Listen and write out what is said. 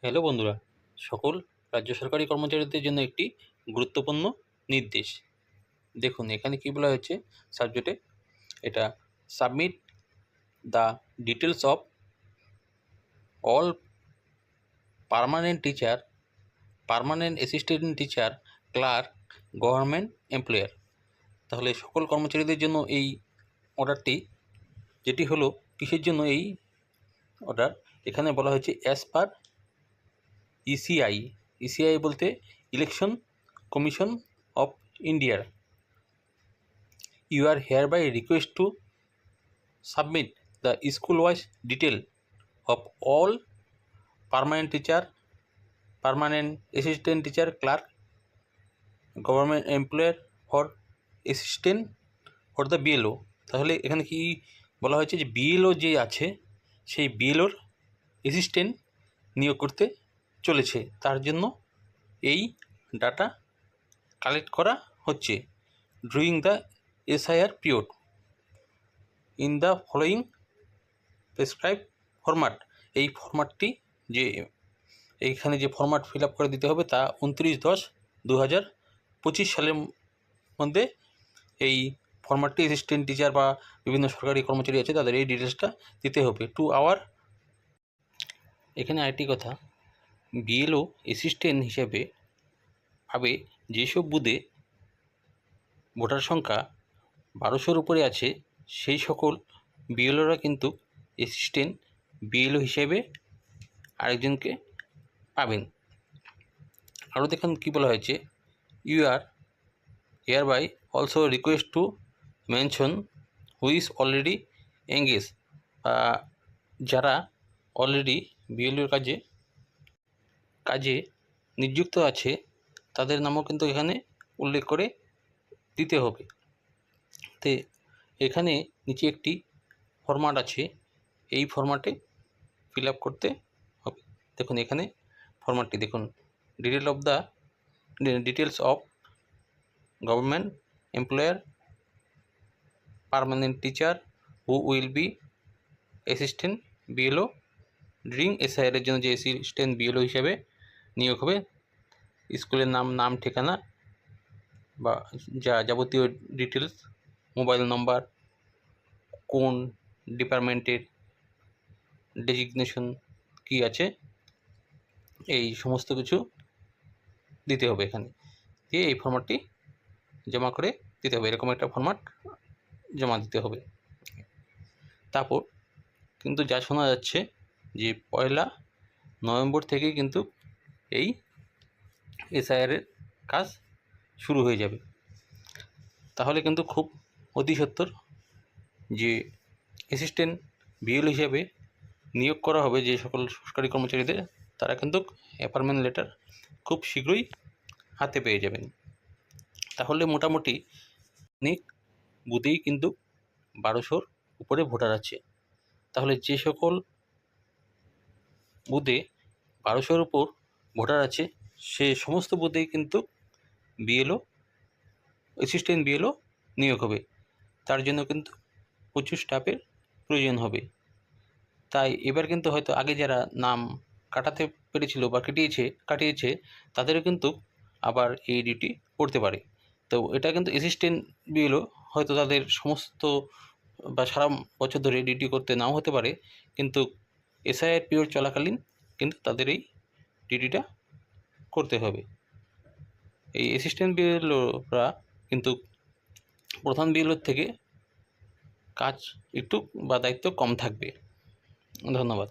Hello বন্ধুরা, সকল রাজ্য সরকারি কর্মচারীদের জন্য একটি গুরুত্বপূর্ণ নির্দেশ। দেখুন এখানে কি বলা হয়েছে সাবজেক্টে, এটা submit the details of all permanent teacher, permanent assistant teacher, clerk, government employer. তাহলে সকল কর্মচারীদের জন্য এই অর্ডারটি, যেটি হলো কিসের জন্য এই অর্ডার, এখানে বলা হয়েছে অ্যাজ পার ইসিআই। ইসিআই বলতে election commission of India. You are hereby request to submit the school-wise detail of all permanent teacher, permanent assistant teacher, clerk, government employer for assistant for the BLO। তাহলে এখানে কি বলা হয়েছে যে BLO যে আছে সেই বিএলওর অ্যাসিস্ট্যান্ট নিয়োগ করতে চলেছে, তার জন্য এই ডাটা কালেক্ট করা হচ্ছে during the SIR period in the following prescribe format. এই ফরম্যাটটি, যে এইখানে যে ফরম্যাট ফিল আপ করে দিতে হবে তা 29/10/2025 সালের মধ্যে এই ফরম্যাটটি অ্যাসিস্ট্যান্ট টিচার বা বিভিন্ন সরকারি কর্মচারী আছে তাদের এই ডিটেলসটা দিতে হবে টু আওয়ার। এখানে আরেকটি কথা, বিএলও অ্যাসিস্ট্যান্ট হিসেবে পাবে যেসব বুথে ভোটার সংখ্যা 1200-র উপরে আছে সেই সকল বিএলওরা কিন্তু অ্যাসিস্ট্যান্ট বিএলও হিসেবে আরেকজনকে পাবেন। আরও দেখুন কী বলা হয়েছে, you are hereby also request to mention who is already engage. যারা অলরেডি বিএলওর কাজে নিযুক্ত আছে তাদের নামও কিন্তু এখানে উল্লেখ করে দিতে হবে। তো এখানে নিচে একটি ফরম্যাট আছে, এই ফরম্যাটে ফিল আপ করতে হবে। দেখুন এখানে ফরম্যাটটি দেখুন, details of government employer, permanent teacher who will be assistant BLO during এসআইআরের জন্য যে অ্যাসিস্ট্যান্ট বিএলও হিসাবে নিয়োগ হবে, স্কুলের নাম ঠিকানা বা যা যাবতীয় ডিটেলস, মোবাইল নম্বর, কোন ডিপার্টমেন্টের ডেজিগনেশন কি আছে, এই সমস্ত কিছু দিতে হবে এখানে। দিয়ে এই ফরম্যাটটি জমা করে দিতে হবে, এরকম একটা ফরম্যাট জমা দিতে হবে। তারপর কিন্তু যা শোনা যাচ্ছে যে 1 নভেম্বর থেকে কিন্তু এই এসআইআরের কাজ শুরু হয়ে যাবে। তাহলে কিন্তু খুব অতি সত্বর যে অ্যাসিস্ট্যান্ট বিএলও হিসেবে নিয়োগ করা হবে যে সকল সরকারি কর্মচারীদের, তারা কিন্তু অ্যাপয়েন্টমেন্ট লেটার খুব শীঘ্রই হাতে পেয়ে যাবেন। তাহলে মোটামুটি অনেক বুথেই কিন্তু 1200-র উপরে ভোটার আছে। তাহলে যে সকল বুথে 1200-র উপর ভোটার আছে সে সমস্ত বুথেই কিন্তু বিএলও, অ্যাসিস্ট্যান্ট বিএলও নিয়োগ হবে। তার জন্য কিন্তু প্রচুর স্টাফের প্রয়োজন হবে। তাই এবার কিন্তু হয়তো আগে যারা নাম কাটাতে পেরেছিল বা কাটিয়েছে তাদেরও কিন্তু আবার এই ডিউটি করতে পারে। তো এটা কিন্তু অ্যাসিস্ট্যান্ট বিএলও হয়তো তাদের সমস্ত বা সারা বছর ধরে ডিউটি করতে নাও হতে পারে, কিন্তু এসআইআর পিরিয়ড চলাকালীন কিন্তু তাদের এই ডিউটিটা করতে হবে। এই অ্যাসিস্ট্যান্ট বিএলওরা কিন্তু প্রধান বিএলওর থেকে কাজ একটু বা দায়িত্ব কম থাকবে। ধন্যবাদ।